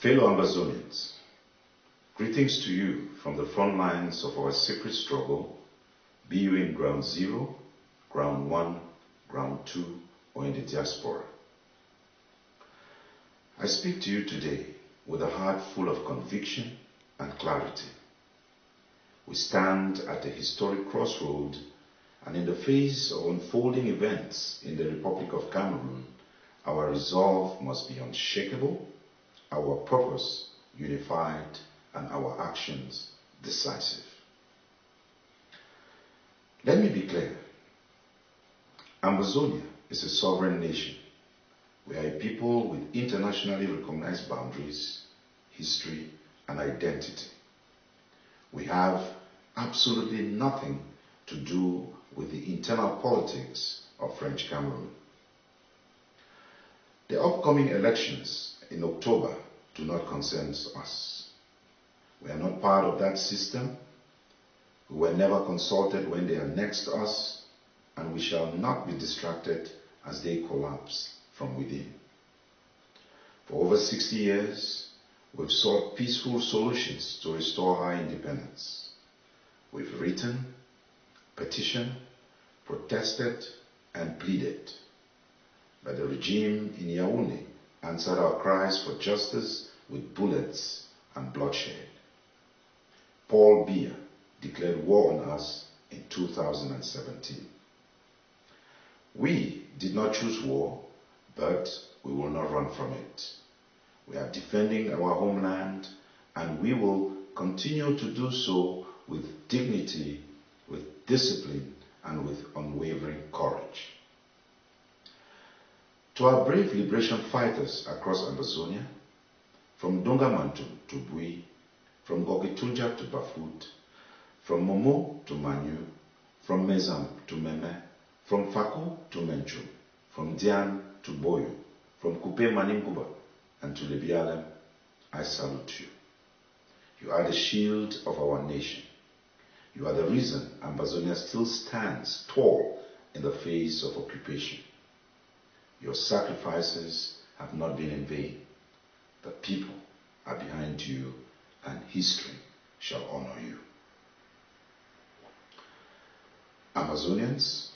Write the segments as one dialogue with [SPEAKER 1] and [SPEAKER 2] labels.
[SPEAKER 1] Fellow Ambazonians, greetings to you from the front lines of our secret struggle, be you in ground zero, ground one, ground two, or in the diaspora. I speak to you today with a heart full of conviction and clarity. We stand at a historic crossroad, and in the face of unfolding events in the Republic of Cameroon, our resolve must be unshakable, our purpose unified, and our actions decisive. Let me be clear. Ambazonia is a sovereign nation. We are a people with internationally recognized boundaries, history, and identity. We have absolutely nothing to do with the internal politics of French Cameroon. The upcoming elections in October do not concern us. We are not part of that system. We were never consulted when they annexed us, and we shall not be distracted as they collapse from within. For over 60 years, we've sought peaceful solutions to restore our independence. We've written, petitioned, protested, and pleaded. But the regime in Yaoundé answered our cries for justice with bullets and bloodshed. Paul Biya declared war on us in 2017. We did not choose war, but we will not run from it. We are defending our homeland, and we will continue to do so with dignity, with discipline, and with unwavering courage. To our brave liberation fighters across Ambazonia, from Dongamantu to Bui, from Gogitunja to Bafut, from Momo to Manyu, from Mezam to Meme, from Faku to Menchu, from Dian to Boyo, from Kupe Maninguba and to Lebialem, I salute you. You are the shield of our nation. You are the reason Ambazonia still stands tall in the face of occupation. Your sacrifices have not been in vain. The people are behind you, and history shall honor you. Ambazonians,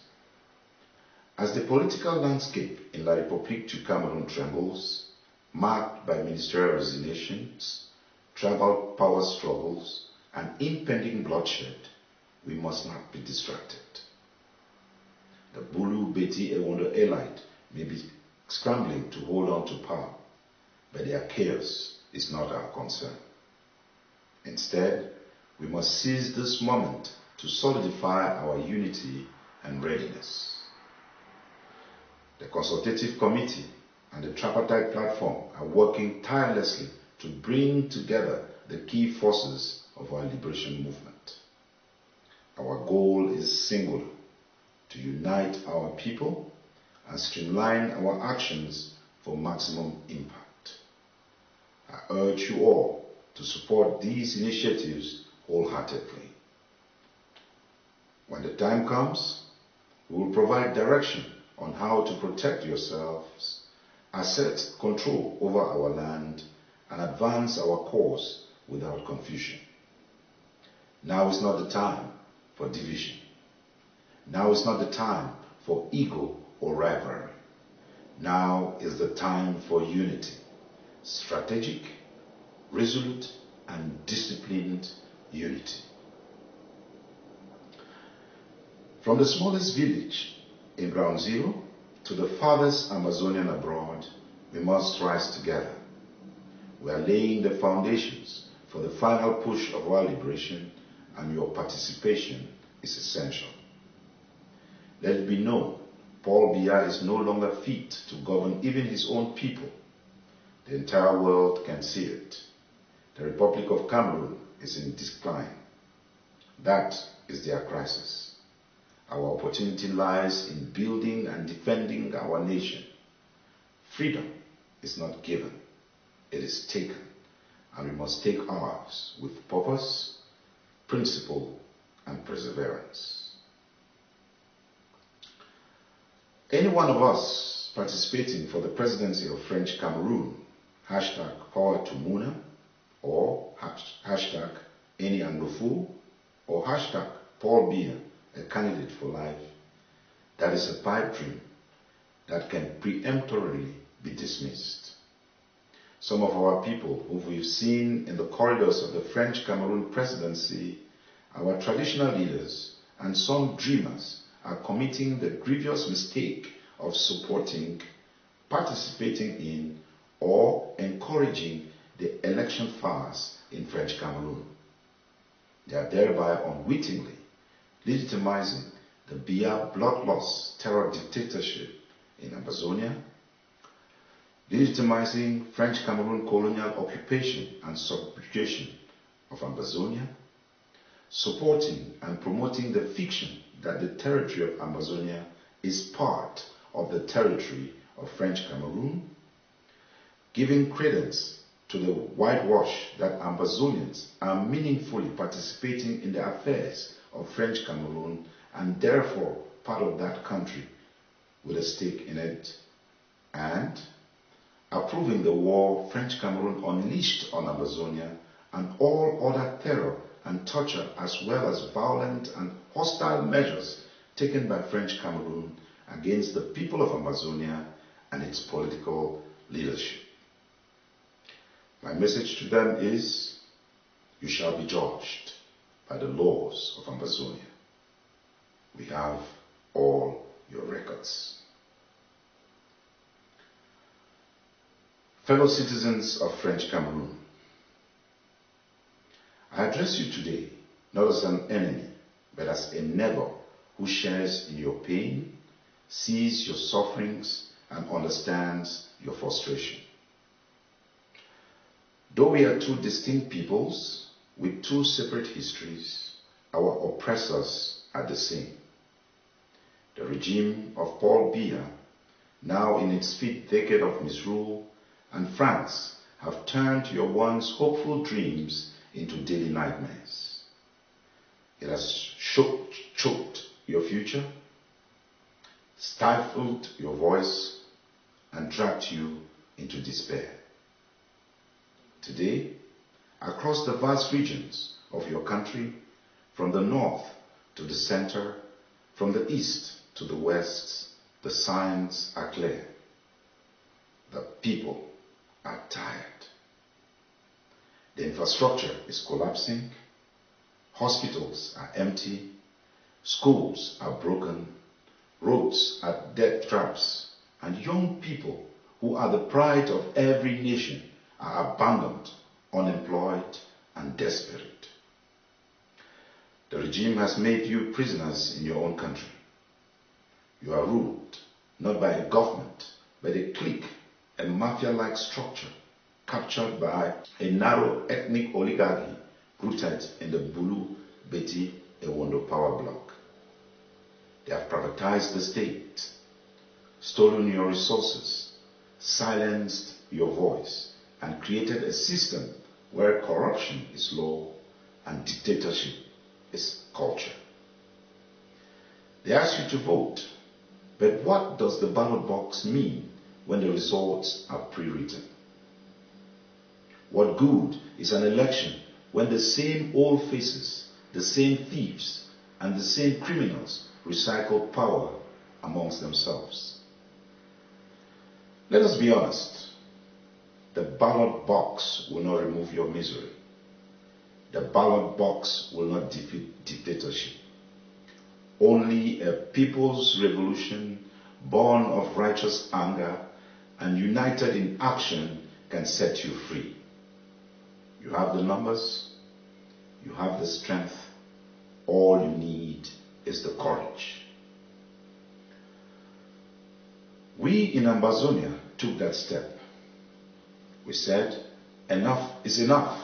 [SPEAKER 1] as the political landscape in La République du Cameroon trembles, marked by ministerial resignations, tribal power struggles, and impending bloodshed, we must not be distracted. The Bulu, Beti, Ewondo elite may be scrambling to hold on to power, but their chaos is not our concern. Instead, we must seize this moment to solidify our unity and readiness. The Consultative Committee and the Tripartite Platform are working tirelessly to bring together the key forces of our liberation movement. Our goal is singular: to unite our people and streamline our actions for maximum impact. I urge you all to support these initiatives wholeheartedly. When the time comes, we will provide direction on how to protect yourselves, assert control over our land, and advance our cause without confusion. Now is not the time for division. Now is not the time for ego or rivalry. Now is the time for unity, strategic, resolute, and disciplined unity. From the smallest village in ground zero to the farthest Amazonian abroad, we must rise together. We are laying the foundations for the final push of our liberation, and your participation is essential. Let it be known, Paul Biya is no longer fit to govern even his own people. The entire world can see it. The Republic of Cameroon is in decline. That is their crisis. Our opportunity lies in building and defending our nation. Freedom is not given, it is taken, and we must take ours with purpose, principle, and perseverance. Any one of us participating for the presidency of French Cameroon hashtag Power to Muna, or hashtag Any Anglophone, or hashtag Paul Biya, a candidate for life, that is a pipe dream that can preemptorily be dismissed. Some of our people who we've seen in the corridors of the French Cameroon presidency, our traditional leaders, and some dreamers are committing the grievous mistake of supporting, participating in, or encouraging the election farce in French Cameroon. They are thereby unwittingly legitimizing the Biya bloodlust terror dictatorship in Ambazonia, legitimizing French Cameroon colonial occupation and subjugation of Ambazonia, supporting and promoting the fiction that the territory of Ambazonia is part of the territory of French Cameroon, giving credence to the whitewash that Ambazonians are meaningfully participating in the affairs of French Cameroon and therefore part of that country with a stake in it, and approving the war French Cameroon unleashed on Ambazonia and all other terror and torture as well as violent and hostile measures taken by French Cameroon against the people of Ambazonia and its political leadership. My message to them is, you shall be judged by the laws of Ambazonia. We have all your records. Fellow citizens of French Cameroon, I address you today not as an enemy, but as a neighbor who shares in your pain, sees your sufferings, and understands your frustration. Though we are two distinct peoples with two separate histories, our oppressors are the same. The regime of Paul Biya, now in its fifth decade of misrule, and France have turned your once hopeful dreams into daily nightmares. It has choked your future, stifled your voice, and dragged you into despair. Today, across the vast regions of your country, from the north to the center, from the east to the west, the signs are clear. The people are tired. The infrastructure is collapsing, hospitals are empty, schools are broken, roads are death traps, and young people who are the pride of every nation are abandoned, unemployed, and desperate. The regime has made you prisoners in your own country. You are ruled not by a government, but a clique, a mafia-like structure captured by a narrow ethnic oligarchy rooted in the Bulu Beti Ewondo power block. They have privatized the state, stolen your resources, silenced your voice, and created a system where corruption is law and dictatorship is culture. They ask you to vote, but what does the ballot box mean when the results are pre-written? What good is an election when the same old faces, the same thieves, and the same criminals recycle power amongst themselves? Let us be honest. The ballot box will not remove your misery. The ballot box will not defeat dictatorship. Only a people's revolution born of righteous anger and united in action can set you free. You have the numbers, you have the strength, all you need is the courage. We in Ambazonia took that step. We said, enough is enough.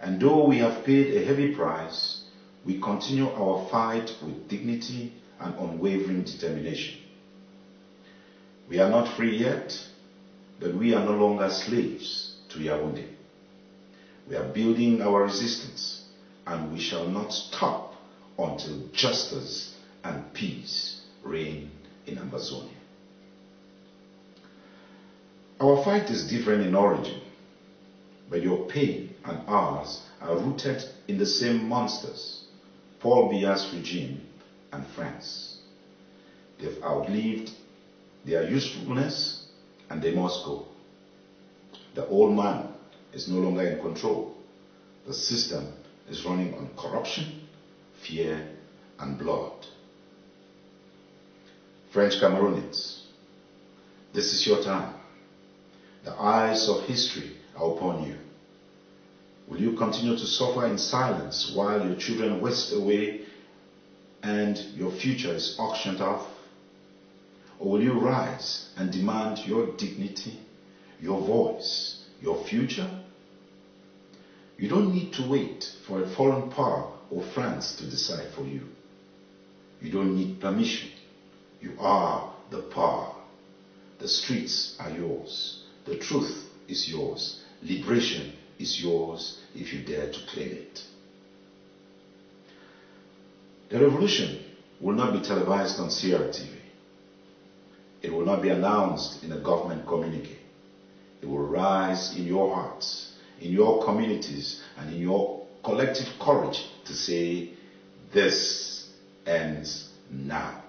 [SPEAKER 1] And though we have paid a heavy price, we continue our fight with dignity and unwavering determination. We are not free yet, but we are no longer slaves to Yaoundé. We are building our resistance, and we shall not stop until justice and peace reign in Ambazonia. Our fight is different in origin, but your pain and ours are rooted in the same monsters, Paul Biya's regime and France. They've outlived their usefulness and they must go. The old man is no longer in control. The system is running on corruption, fear, and blood. French Cameroonians, this is your time. The eyes of history are upon you. Will you continue to suffer in silence while your children waste away and your future is auctioned off? Or will you rise and demand your dignity, your voice, your future? You don't need to wait for a foreign power or France to decide for you. You don't need permission. You are the power. The streets are yours. The truth is yours. Liberation is yours if you dare to claim it. The revolution will not be televised on Sierra TV. It will not be announced in a government communique. It will rise in your hearts, in your communities, and in your collective courage to say, this ends now.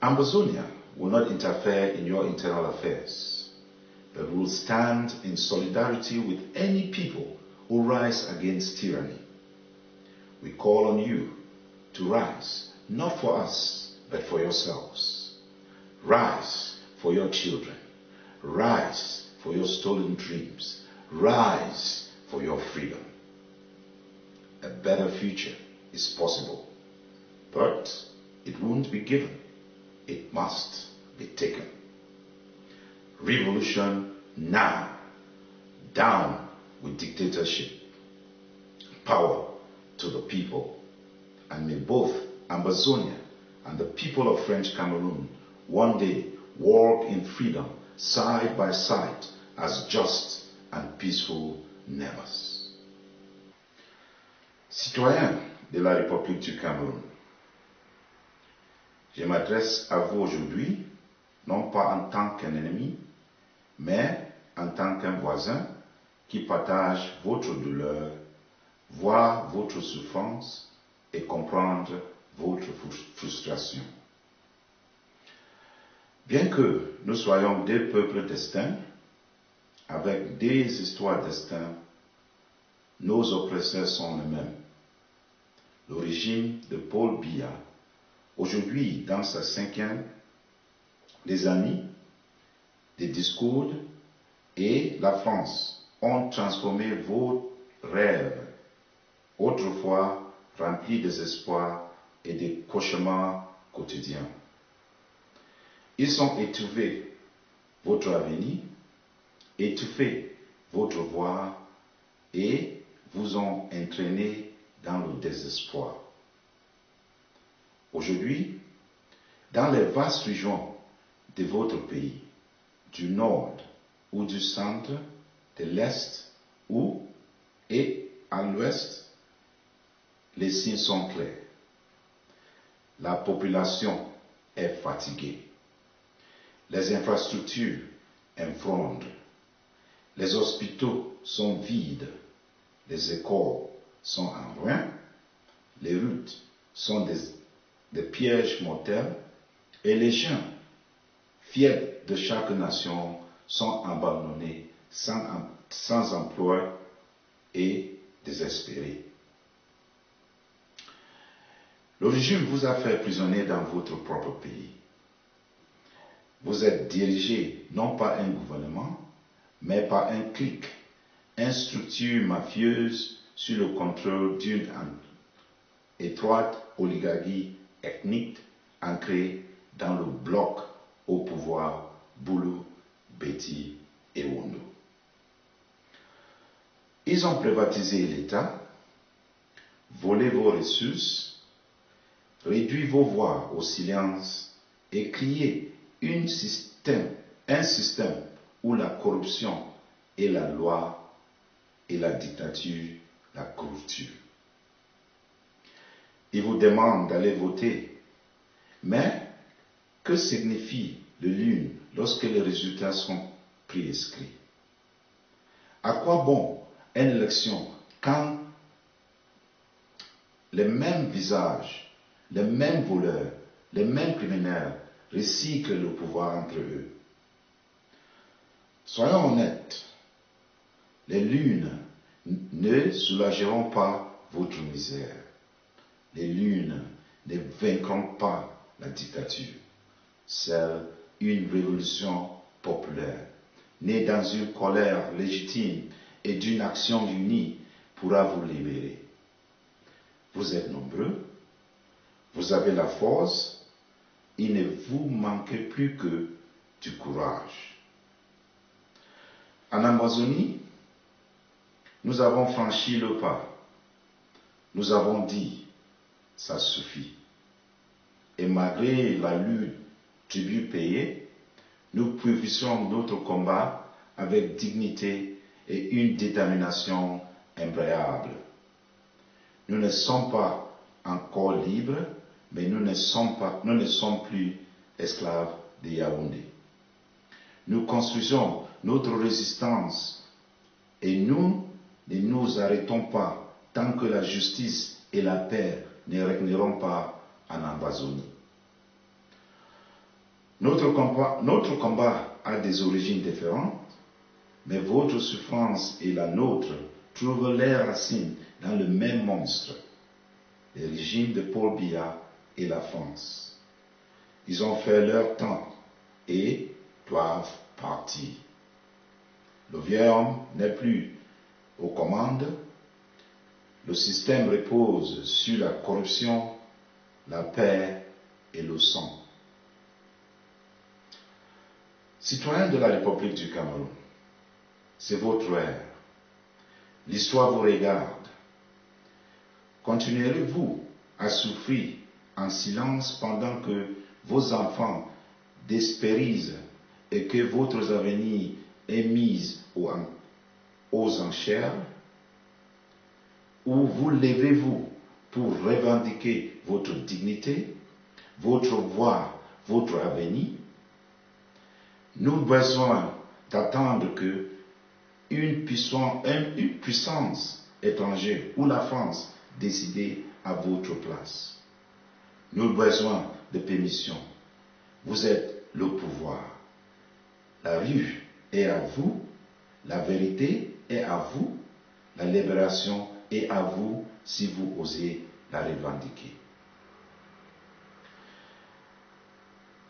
[SPEAKER 1] Ambazonia will not interfere in your internal affairs, but will stand in solidarity with any people who rise against tyranny. We call on you to rise, not for us, but for yourselves. Rise for your children. Rise for your stolen dreams. Rise for your freedom. A better future is possible, but it won't be given. It must be taken. Revolution now. Down with dictatorship. Power to the people. And may both Ambazonia and the people of French Cameroon one day walk in freedom side by side as just and peaceful neighbors. Citoyens de la République du Cameroun, je m'adresse à vous aujourd'hui, non pas en tant qu'un ennemi, mais en tant qu'un voisin qui partage votre douleur, voir votre souffrance et comprendre votre frustration. Bien que nous soyons deux peuples distincts, avec des histoires distinctes, nos oppresseurs sont les mêmes. Le régime de Paul Biya, aujourd'hui dans sa 5e, des amis, des discours et la France ont transformé vos rêves, autrefois remplis d'espoir et de cauchemars quotidiens. Ils ont étouffé votre avenir, étouffé votre voix et vous ont entraîné dans le désespoir. Aujourd'hui, dans les vastes régions de votre pays, du nord ou du centre, de l'est ou et à l'ouest, les signes sont clairs. La population est fatiguée. Les infrastructures infondent. Les hôpitaux sont vides. Les écoles sont en ruine. Les routes sont des pièges mortels. Et les gens, fiers de chaque nation, sont abandonnés sans emploi et désespérés. Le régime vous a fait prisonnier dans votre propre pays. Vous êtes dirigé non par un gouvernement, mais par un clic, une structure mafieuse sous le contrôle d'une étroite oligarchie ethnique ancrée dans le bloc au pouvoir Boulou, Beti et Wondo. Ils ont privatisé l'État, volé vos ressources, réduit vos voix au silence et créé un système où la corruption est la loi et la dictature la couverture. Ils vous demandent d'aller voter, mais que signifie le l'une lorsque les résultats sont prescrits. À quoi bon une élection quand les mêmes visages, les mêmes voleurs, les mêmes criminels recyclent le pouvoir entre eux? Soyons honnêtes, les lunes ne soulageront pas votre misère. Les lunes ne vaincront pas la dictature. Seule une révolution populaire, née dans une colère légitime et d'une action unie, pourra vous libérer. Vous êtes nombreux, vous avez la force, il ne vous manque plus que du courage. En Amazonie, nous avons franchi le pas. Nous avons dit, ça suffit. Et malgré la lutte, tribut payé, nous poursuivons notre combat avec dignité et une détermination imbréable. Nous ne sommes pas encore libres, mais nous ne sommes plus esclaves de Yaoundé. Nous construisons notre résistance et nous ne nous arrêtons pas tant que la justice et la paix ne régneront pas en Ambazonie. Notre combat a des origines différentes, mais votre souffrance et la nôtre trouvent leurs racines dans le même monstre, le régime de Paul Biya et la France. Ils ont fait leur temps et doivent partir. Le vieil homme n'est plus aux commandes. Le système repose sur la corruption, la paix et le sang. Citoyens de la République du Cameroun, c'est votre ère. L'histoire vous regarde. Continuerez-vous à souffrir en silence pendant que vos enfants despérisent et que votre avenir est mis aux enchères? Ou vous levez-vous pour revendiquer votre dignité, votre voix, votre avenir? Nous avons besoin d'attendre que une puissance étrangère ou la France décide à votre place. Nous avons besoin de permission. Vous êtes le pouvoir. La rue est à vous, la vérité est à vous, la libération est à vous si vous osez la revendiquer.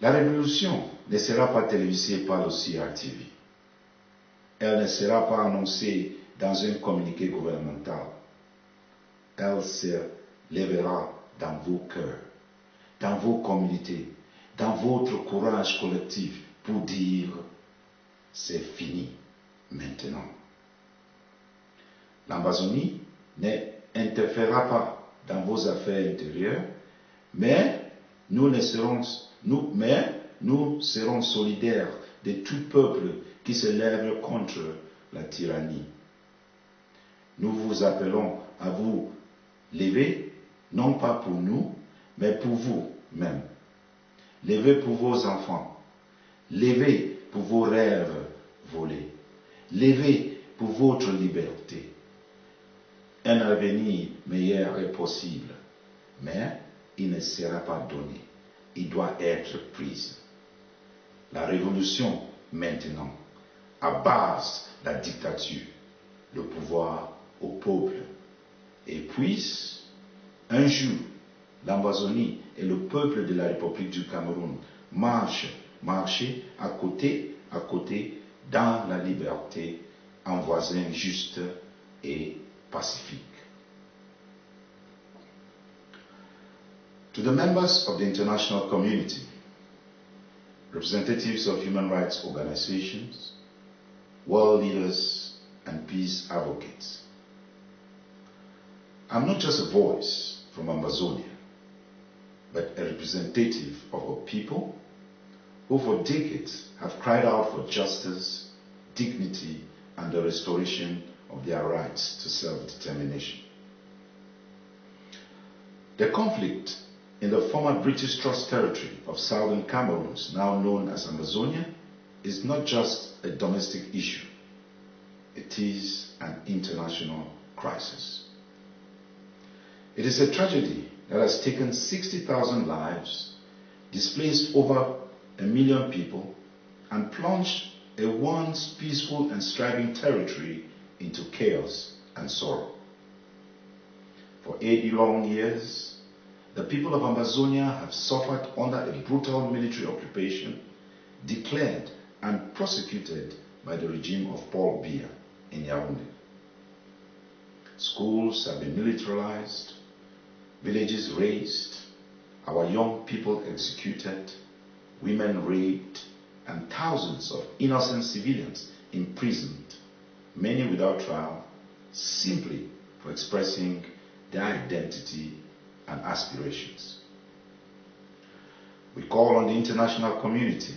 [SPEAKER 1] La révolution ne sera pas télévisée par le CRTV. Elle ne sera pas annoncée dans un communiqué gouvernemental. Elle se lèvera dans vos cœurs, dans vos communautés, dans votre courage collectif pour dire « c'est fini maintenant ». L'Ambazonie n'interférera pas dans vos affaires intérieures, mais nous serons solidaires de tout peuple qui se lève contre la tyrannie. Nous vous appelons à vous lever, non pas pour nous, mais pour vous-même. Levez pour vos enfants. Levez pour vos rêves volés. Levez pour votre liberté. Un avenir meilleur est possible, mais il ne sera pas donné. Il doit être pris. La révolution maintenant abasse la dictature, le pouvoir au peuple. Et puisse, un jour, l'Ambazonie et le peuple de la République du Cameroun marcher à côté dans la liberté, en voisin juste et pacifique. To the members of the international community, representatives of human rights organizations, world leaders, and peace advocates, I'm not just a voice from Amazonia, but a representative of a people who for decades have cried out for justice, dignity, and the restoration of their rights to self-determination. The conflict in the former British Trust territory of southern Cameroon, now known as Amazonia, is not just a domestic issue, it is an international crisis. It is a tragedy that has taken 60,000 lives, displaced over 1 million people, and plunged a once peaceful and thriving territory into chaos and sorrow. For 8 long years, the people of Ambazonia have suffered under a brutal military occupation declared and prosecuted by the regime of Paul Biya in Yaoundé. Schools have been militarized, villages razed, our young people executed, women raped, and thousands of innocent civilians imprisoned, many without trial, simply for expressing their identity and aspirations. We call on the international community,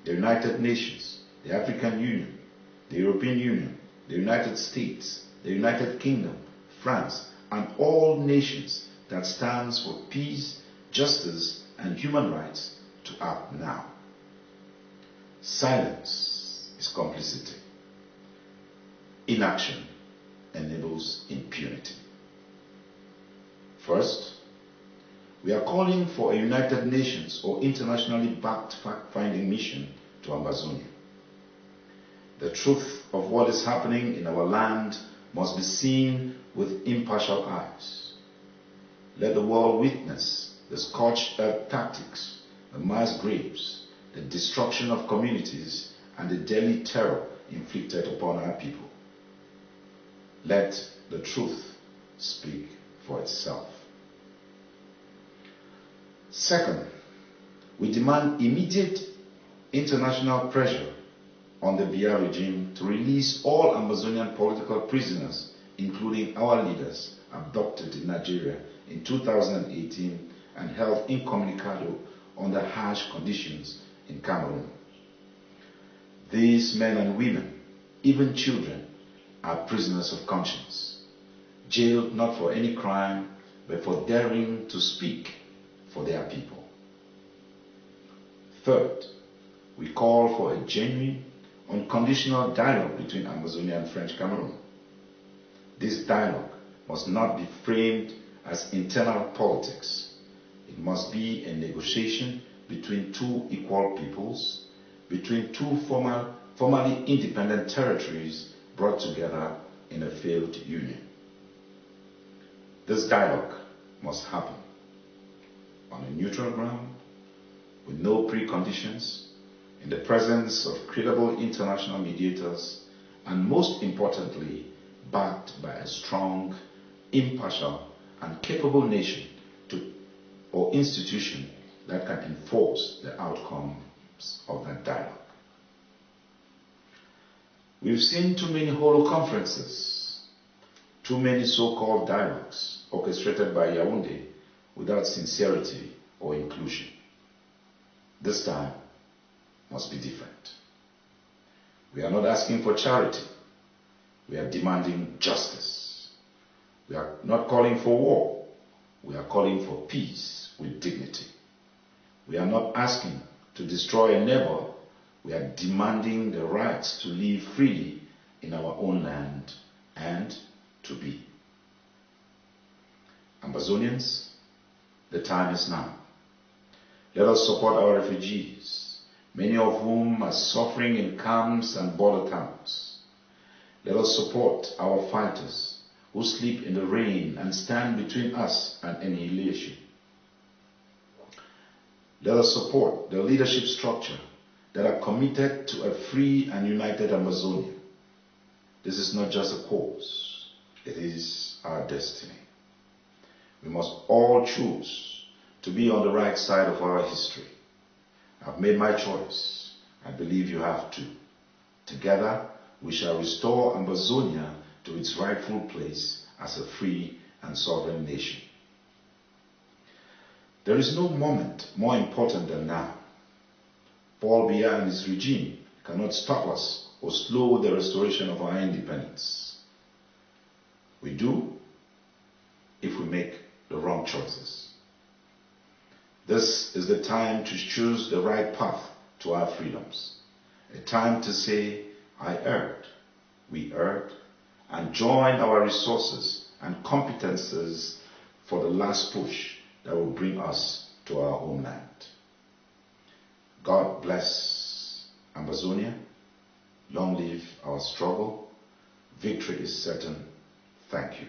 [SPEAKER 1] the United Nations, the African Union, the European Union, the United States, the United Kingdom, France, and all nations that stands for peace, justice, and human rights to act now. Silence is complicity. Inaction enables impunity. First, we are calling for a United Nations or internationally backed fact-finding mission to Ambazonia. The truth of what is happening in our land must be seen with impartial eyes. Let the world witness the scorched earth tactics, the mass graves, the destruction of communities, and the daily terror inflicted upon our people. Let the truth speak for itself. Second, we demand immediate international pressure on the Biya regime to release all Ambazonian political prisoners, including our leaders, abducted in Nigeria in 2018 and held incommunicado under harsh conditions in Cameroon. These men and women, even children, are prisoners of conscience, jailed not for any crime, but for daring to speak for their people. Third, we call for a genuine, unconditional dialogue between Ambazonia and French Cameroon. This dialogue must not be framed as internal politics. It must be a negotiation between two equal peoples, between two formerly independent territories brought together in a failed union. This dialogue must happen on a neutral ground, with no preconditions, in the presence of credible international mediators, and most importantly, backed by a strong, impartial, and capable nation or institution that can enforce the outcomes of that dialogue. We've seen too many hollow conferences, too many so-called dialogues orchestrated by Yaoundé without sincerity or inclusion. This time must be different. We are not asking for charity. We are demanding justice. We are not calling for war. We are calling for peace with dignity. We are not asking to destroy a neighbor. We are demanding the rights to live freely in our own land and to be. Ambazonians, the time is now. Let us support our refugees, many of whom are suffering in camps and border towns. Let us support our fighters who sleep in the rain and stand between us and annihilation. Let us support the leadership structure that are committed to a free and united Amazonia. This is not just a cause, it is our destiny. We must all choose to be on the right side of our history. I've made my choice. I believe you have too. Together, we shall restore Ambazonia to its rightful place as a free and sovereign nation. There is no moment more important than now. Paul Biya and his regime cannot stop us or slow the restoration of our independence. We do if we make the wrong choices. This is the time to choose the right path to our freedoms, A time to say, I erred, we erred, and join our resources and competences for the last push that will bring us to our homeland. God bless Ambazonia. Long live our struggle. Victory is certain. Thank you.